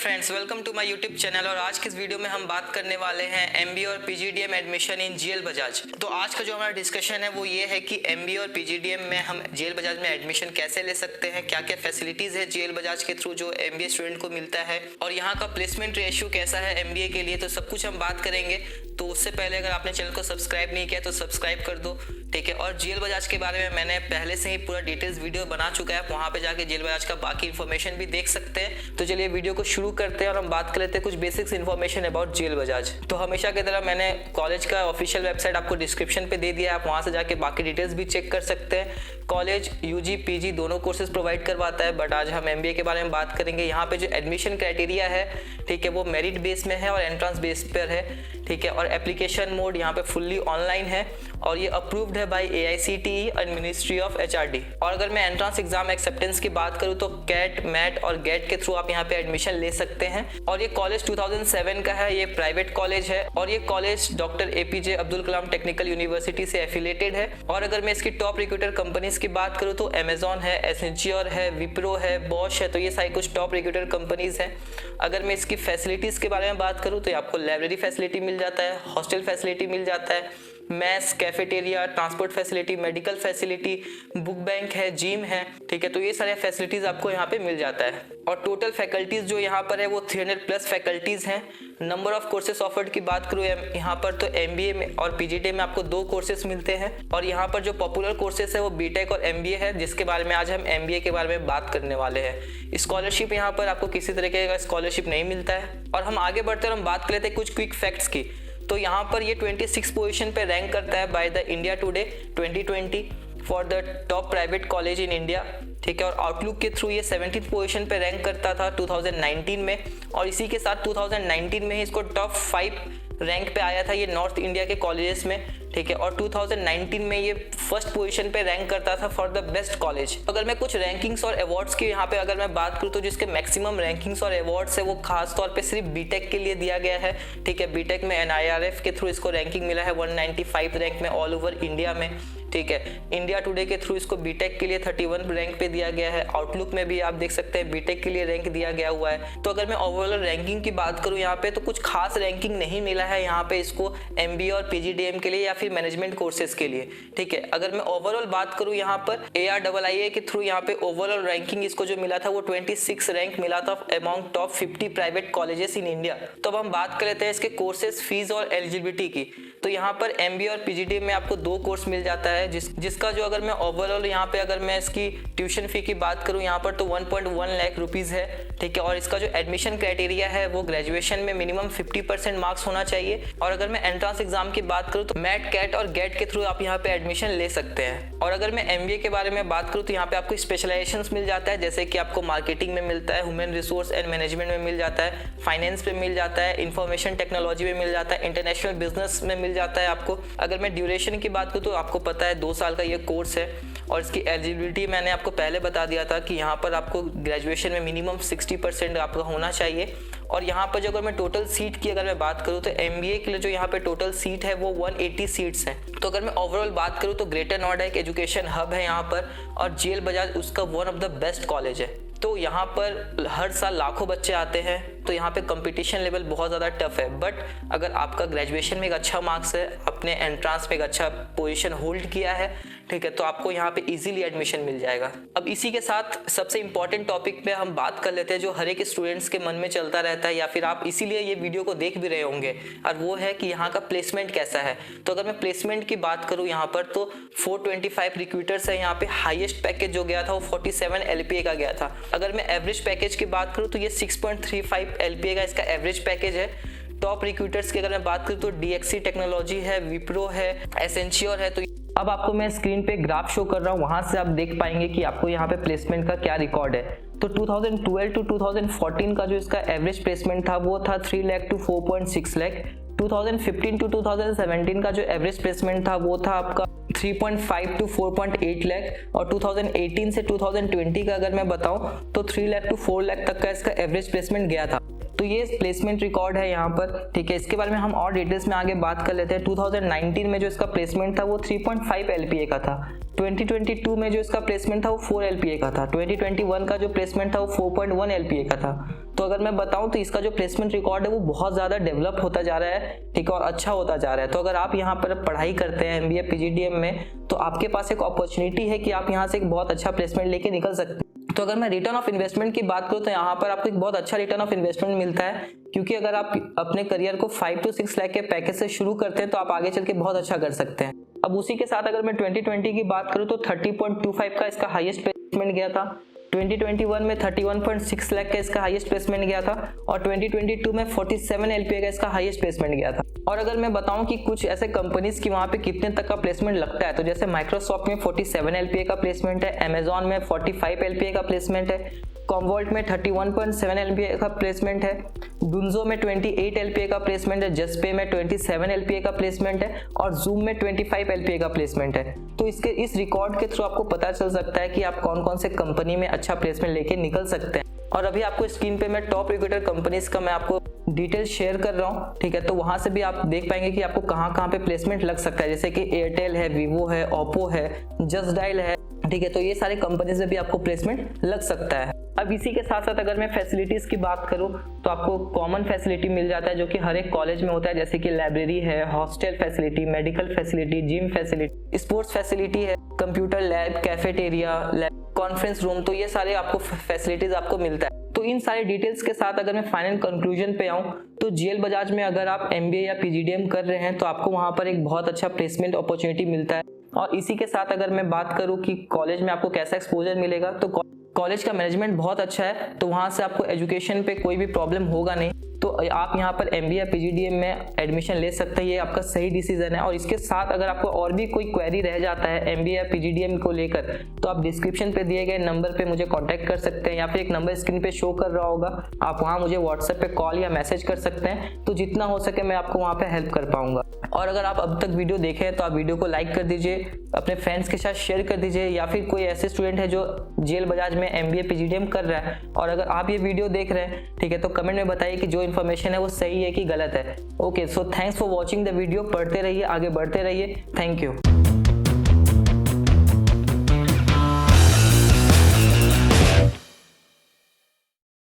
Friends, welcome to my YouTube channel. और आज की इस वीडियो में हम बात करने वाले हैं एमबीए और PGDM admission in GL Bajaj. तो आज का जो हमारा डिस्कशन है वो ये है कि एमबीए और पीजीडीएम में हम जीएल बजाज में एडमिशन कैसे ले सकते हैं, क्या क्या फैसिलिटीज है जीएल बजाज के थ्रू जो एमबीए स्टूडेंट को मिलता है, और यहाँ का प्लेसमेंट रेशियो कैसा है एमबीए के लिए। तो सब कुछ हम बात करेंगे। तो उससे पहले अगर आपने चैनल को सब्सक्राइब नहीं किया तो सब्सक्राइब कर दो, ठीक है। और जीएल बजाज के बारे में मैंने पहले से ही पूरा डिटेल्स वीडियो बना चुका है, वहाँ पे जाके जीएल बजाज का बाकी इन्फॉर्मेशन भी देख सकते हैं। तो चलिए वीडियो को शुरू करते हैं और हम बात कर लेते हैं कुछ basics information about GL Bajaj. तो हमेशा की तरह मैंने कॉलेज का ऑफिशियल वेबसाइट आपको डिस्क्रिप्शन पे दे दिया है, आप वहाँ से जाके बाकी डिटेल्स भी चेक कर सकते हैं। कॉलेज यूजी पीजी दोनों कोर्सेज प्रोवाइड करवाता है, बट आज हम एमबीए के बारे में बात करेंगे। यहाँ पे जो एडमिशन क्राइटेरिया है, ठीक है, वो मेरिट बेस में है और एंट्रेंस बेस पर है, ठीक है। और एप्लीकेशन मोड यहाँ पे फुल्ली ऑनलाइन है और ये अप्रूव्ड है बाय AICTE और मिनिस्ट्री ऑफ HRD। और अगर मैं एंट्रेंस एग्जाम एक्सेप्टेंस की बात करूँ तो कैट, मैट और गेट के थ्रू आप यहाँ पे एडमिशन ले सकते हैं। और ये कॉलेज 2007 का है, ये प्राइवेट कॉलेज है और ये college doctor APJ Abdul Kalam technical university से एफिलेटेड है। और अगर मैं इसकी टॉप रिक्रूटर कंपनीज की बात करूँ तो अमेजॉन है, एसेंच्योर है, विप्रो है, बॉश है, तो ये सारी कुछ टॉप रिक्रूटर कंपनीज हैं। अगर मैं इसकी फैसिलिटीज के बारे में बात करूँ तो आपको लाइब्रेरी फैसिलिटी मिल जाता है, हॉस्टल फैसिलिटी मिल जाता है, mess, cafeteria, transport facility, medical facility, book bank है, जिम है, ठीक है। तो ये सारे फैसिलिटीज आपको यहाँ पे मिल जाता है। और टोटल फैकल्टीज जो यहाँ पर है वो 300+ फैकल्टीज हैं। नंबर ऑफ कोर्सेज ऑफर्ड की बात करूँ यहाँ पर तो एमबीए में और पीजीडीएम में आपको 2 कोर्सेज मिलते हैं। और यहाँ पर जो पॉपुलर कोर्सेज है वो बीटेक और एमबीए है, जिसके बारे में आज हम एमबीए के बारे में बात करने वाले हैं। स्कॉलरशिप यहाँ पर आपको किसी तरीके का स्कॉलरशिप नहीं मिलता है। और हम आगे बढ़ते हैं और हम बात कर लेते हैं कुछ क्विक फैक्ट्स की। तो यहाँ पर ये 26 पोजीशन पे रैंक करता है by the India today 2020 for the top private college in India, ठीक है। और आउटलुक के थ्रू ये 17th पोजीशन पे रैंक करता था 2019 में। और इसी के साथ 2019 में ही इसको टॉप 5 रैंक पे आया था ये नॉर्थ इंडिया के कॉलेजेस में, ठीक है। और 2019 में ये फर्स्ट पोजीशन पे रैंक करता था फॉर द बेस्ट कॉलेज। अगर मैं कुछ रैंकिंग्स और अवार्ड्स की यहाँ पे अगर मैं बात करूँ तो जिसके मैक्सिमम रैंकिंग्स और अवार्ड्स है वो खास तौर पे सिर्फ बीटेक के लिए दिया गया है, ठीक है। बीटेक में NIRF के थ्रू इसको रैंकिंग मिला है 195 रैंक में ऑल ओवर इंडिया में, ठीक है। इंडिया टुडे के थ्रू इसको बीटेक के लिए 31 रैंक पे दिया गया है। आउटलुक में भी आप देख सकते हैं बीटेक के लिए रैंक दिया गया हुआ है। तो अगर मैं ओवरऑल रैंकिंग की बात करूँ यहाँ पे तो कुछ खास रैंकिंग नहीं मिला है यहाँ पे इसको एमबीए और पीजीडीएम के लिए या फिर मैनेजमेंट कोर्सेज के लिए, ठीक है। अगर मैं ओवरऑल बात करूँ यहाँ पर ARIIA के थ्रू यहाँ पे ओवरऑल रैंकिंग इसको जो मिला था वो 26 रैंक मिला था among top 50 private colleges in India. तो अब हम बात कर लेते हैं इसके कोर्सेज, फीस और एलिजिबिलिटी की। तो यहाँ पर एमबीए और पीजीडीएम में आपको 2 कोर्स मिल जाता है जिसका जो अगर मैं ओवरऑल यहाँ पे अगर मैं इसकी ट्यूशन फी की बात करूँ यहाँ पर तो 1.1 लाख रुपीज़ है, ठीक है। और इसका जो एडमिशन क्राइटेरिया है वो ग्रेजुएशन में मिनिमम 50% मार्क्स होना चाहिए। और अगर मैं एंट्रेंस एग्जाम की बात करूँ तो मैट, कैट और गेट के थ्रू आप यहाँ पे एडमिशन ले सकते हैं। और अगर मैं एमबीए के बारे में बात करूँ तो यहाँ पे आपको स्पेशलाइजेशंस मिल जाता है, जैसे कि आपको मार्केटिंग में मिलता है, ह्यूमन रिसोर्स एंड मैनेजमेंट में मिल जाता है, फाइनेंस पे मिल जाता है, इंफॉर्मेशन टेक्नोलॉजी में मिल जाता है, इंटरनेशनल बिजनेस में मिल जाता है आपको। अगर मैं ड्यूरेशन की बात करूँ तो आपको पता है 2 साल का ये कोर्स है। और इसकी एलिजिबिलिटी मैंने आपको पहले बता दिया था कि यहाँ पर आपको ग्रेजुएशन में मिनिमम 60% आपका होना चाहिए। और यहाँ पर जो अगर मैं टोटल सीट की अगर मैं बात करूँ तो एमबीए के लिए जो यहाँ पे टोटल सीट है वो 180 सीट्स हैं। तो अगर मैं ओवरऑल बात करूँ तो ग्रेटर नोएडा एक एजुकेशन हब है यहाँ पर और जीएल बजाज उसका one of the best college है। तो यहाँ पर हर साल लाखों बच्चे आते हैं, तो यहाँ पे कंपटीशन लेवल बहुत ज़्यादा टफ है। बट अगर आपका ग्रेजुएशन में एक अच्छा मार्क्स है, अपने एंट्रेंस में एक अच्छा पोजीशन होल्ड किया है, ठीक है, तो आपको यहाँ पे इजीली एडमिशन मिल जाएगा। अब इसी के साथ सबसे इंपॉर्टेंट टॉपिक पे हम बात कर लेते हैं जो हर एक स्टूडेंट्स के मन में चलता रहता है या फिर आप इसीलिए ये वीडियो को देख भी रहे होंगे, और वो है कि यहाँ का प्लेसमेंट कैसा है। तो अगर मैं प्लेसमेंट की बात करूँ यहाँ पर तो 425 रिक्रूटर्स है यहाँ पे। हाईएस्ट पैकेज जो गया था वो 47 LPA का गया था। अगर मैं एवरेज पैकेज की बात करूँ तो ये 6.35 LPA का इसका एवरेज पैकेज है। टॉप रिक्रूटर्स की अगर मैं बात करूँ तो DXC टेक्नोलॉजी है, विप्रो है, एसेंच्योर है। तो अब आपको मैं स्क्रीन पे ग्राफ शो कर रहा हूँ, वहां से आप देख पाएंगे कि आपको यहाँ पे प्लेसमेंट का क्या रिकॉर्ड है। तो 2012 टू 2014 का जो इसका एवरेज प्लेसमेंट था वो था 3 लाख टू 4.6 लाख। 2015 टू 2017 का जो एवरेज प्लेसमेंट था वो था आपका 3.5 टू 4.8 लाख। और 2018 से 2020 का अगर मैं बताऊं तो 3 लाख टू 4 लाख तक का इसका एवरेज प्लेसमेंट गया था। तो ये प्लेसमेंट रिकॉर्ड है यहाँ पर, ठीक है। इसके बारे में हम और डिटेल्स में आगे बात कर लेते हैं। 2019 में जो इसका प्लेसमेंट था वो 3.5 LPA का था। 2022 में जो इसका प्लेसमेंट था वो 4 LPA का था। 2021 का जो प्लेसमेंट था वो 4.1 LPA का था। तो अगर मैं बताऊं तो इसका जो प्लेसमेंट रिकॉर्ड है वो बहुत ज़्यादा डेवलप होता जा रहा है, ठीक है, और अच्छा होता जा रहा है। तो अगर आप यहाँ पर पढ़ाई करते हैं MBA PGDM में, तो आपके पास एक अपॉर्चुनिटी है कि आप यहाँ से एक बहुत अच्छा प्लेसमेंट लेके निकल सकते हैं। तो अगर मैं रिटर्न ऑफ इन्वेस्टमेंट की बात करूँ तो यहाँ पर आपको एक बहुत अच्छा रिटर्न ऑफ इन्वेस्टमेंट मिलता है, क्योंकि अगर आप अपने करियर को 5 to 6 लाख के पैकेज से शुरू करते हैं तो आप आगे चल के बहुत अच्छा कर सकते हैं। अब उसी के साथ अगर मैं 2020 की बात करूँ तो 30.25 का इसका हाईएस्ट प्लेसमेंट गया था। 2021 में 31.6 लाख का इसका हाईएस्ट प्लेसमेंट गया था और 2022 में 47 LPA का इसका हाईएस्ट प्लेसमेंट गया था। और अगर मैं बताऊं कि कुछ ऐसे कंपनीज की वहाँ पे कितने तक का प्लेसमेंट लगता है, तो जैसे माइक्रोसॉफ्ट में 47 LPA का प्लेसमेंट है, अमेजॉन में 45 LPA का प्लेसमेंट है, कॉमवॉल्ट में 31.7 LPA का प्लेसमेंट है, डुन्जो में 28 LPA का प्लेसमेंट है, जस्पे में 27 LPA का प्लेसमेंट है और जूम में 25 LPA का प्लेसमेंट है। तो इस रिकॉर्ड के थ्रू आपको पता चल सकता है कि आप कौन कौन से कंपनी में अच्छा प्लेसमेंट लेके निकल सकते हैं। और अभी आपको स्क्रीन पे मैं टॉप रिक्रूटर कंपनीज का मैं आपको डिटेल्स शेयर कर रहा हूँ, ठीक है। तो वहाँ से भी आप देख पाएंगे कि आपको कहाँ कहाँ पे प्लेसमेंट लग सकता है, जैसे कि एयरटेल है, वीवो है, ओप्पो है, जस्ट डायल है, ठीक है। तो ये सारे कंपनी से भी आपको प्लेसमेंट लग सकता है। अब इसी के साथ साथ अगर मैं फैसिलिटीज़ की बात करूँ तो आपको कॉमन फैसिलिटी मिल जाता है जो कि हर एक कॉलेज में होता है, जैसे कि लाइब्रेरी है, hostel facility, medical facility, gym facility, sports facility है, computer lab, cafeteria, conference room. तो ये सारे आपको फैसिलिटीज़ आपको मिलता है। तो इन सारे डिटेल्स के साथ अगर मैं फाइनल कंक्लूजन पे आऊँ तो GL बजाज में अगर आप MBA या PGDM कर रहे हैं तो आपको वहाँ पर एक बहुत अच्छा प्लेसमेंट अपॉर्चुनिटी मिलता है। और इसी के साथ अगर मैं बात करूँ कि कॉलेज में आपको कैसा एक्सपोजर मिलेगा, तो कॉलेज का मैनेजमेंट बहुत अच्छा है, तो वहाँ से आपको एजुकेशन पे कोई भी प्रॉब्लम होगा नहीं। तो आप यहाँ पर MBA या PGDM में एडमिशन ले सकते हैं, ये आपका सही डिसीजन है। और इसके साथ अगर आपको और भी कोई क्वेरी रह जाता है MBA या PGDM को लेकर, तो आप डिस्क्रिप्शन पे दिए गए नंबर पे मुझे कांटेक्ट कर सकते हैं, या फिर एक नंबर स्क्रीन पे शो कर रहा होगा, आप वहाँ मुझे व्हाट्सएप पे कॉल या मैसेज कर सकते हैं। तो जितना हो सके मैं आपको वहाँ पे हेल्प कर पाऊंगा। और अगर आप अब तक वीडियो देखे हैं तो आप वीडियो को लाइक कर दीजिए, अपने फ्रेंड्स के साथ शेयर कर दीजिए, या फिर कोई ऐसे स्टूडेंट है जो GL बजाज में MBA PGDM कर रहा है और अगर आप ये वीडियो देख रहे हैं, ठीक है, तो कमेंट में बताइए कि जो इन्फॉर्मेशन है वो सही है कि गलत है। Okay, so thanks for watching the video. पढ़ते रहिए, आगे बढ़ते रहिए। Thank you.